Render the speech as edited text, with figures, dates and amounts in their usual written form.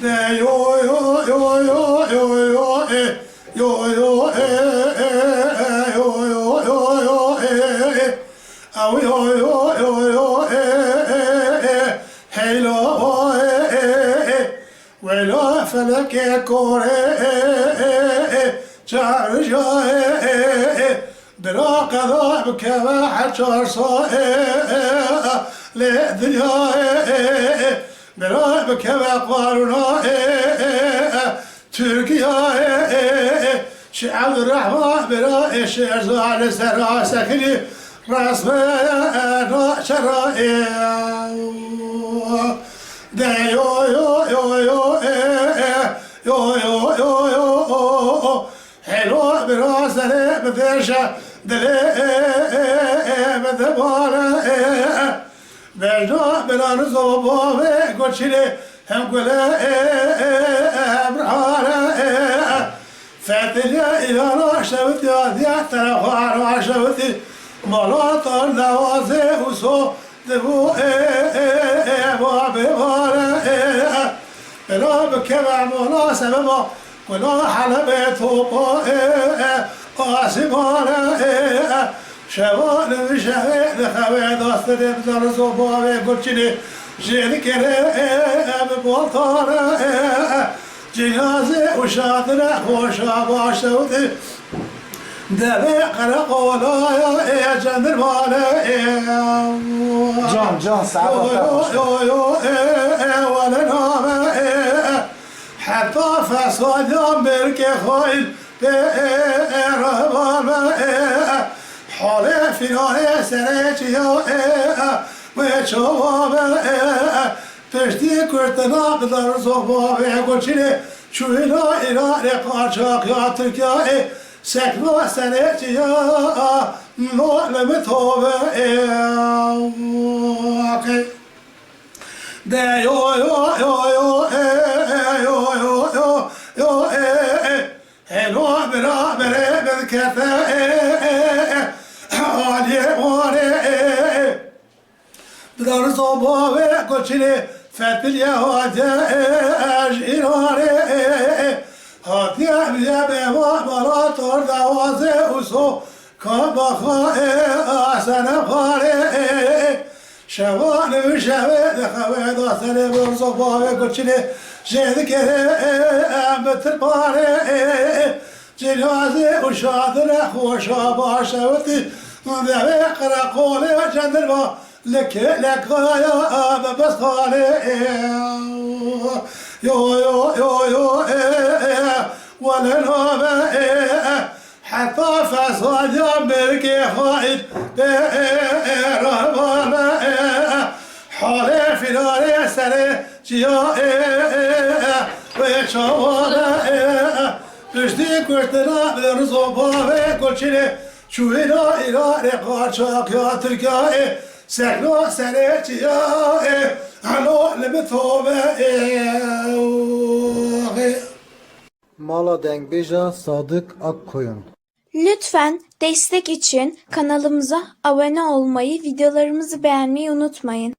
de yo yo yo yo yo yo yo yo yo yo yo yo au yo yo yo yo hello ولا فلك كوري جارجا برا قضاء بكما حجر صائع لدنيا برا بكما قارنا تركيا شعب الرحمة برا شعر زال سرا سكني رسمي شرائع ده يو يو يو يو يو يو يو يو حلو براسنا بدرشة دلي بدبارة بجنا بلا نصوبة بكوشلي هم كله برهارة فاتجا إلى راشوتي هذه ترى راشوتي ملاط النوازي وصو دبو بابي بارة بلا بكبع مناسبة ولا حلبة وقا قاسمانة شوال بشهيد خويد أسترد درزوبا بكوشلي جيلكري ببطارة جنازي وشاطرة خوشا باشتوتي دبي قرقولا يا جندرمالا Can sağ ol. ولا نام حتى فساد برك خايل رهبان حالي في نهاية سريتيا وشواب تشتي كرتنا قدر صباب يقولشني شو إلى رقاچاق يا تركيا سكنا سنتيا نعلم توبة ده يو يو يو يو يو يو يو يو حلو برا برا بالكفا علي موري بدار صبابي كوشلي فتل يا هادا اجيراري هاتي يا بابا مرات دوازي وسو كبخا احسن خاري شوال وشوال خويد اصلي برصبابي كوشلي جيدك بترباري جنازي وشاطرة خوشا باشوتي ذوي قرقولي وجندربا لك غايا بس خالي يو يو يو يو ولا نوم حتى فساد يمرك خايد رهبان حالي في ناري سري جيا وشوانا تشتي كرتنا بالرزوبا كلشيني شو إلى رقاچاق يا تركيا سكنا سريتيا على لبثوبة Mala Dengbeja Sadık Akkoyun. Lütfen destek için kanalımıza abone olmayı, videolarımızı beğenmeyi unutmayın.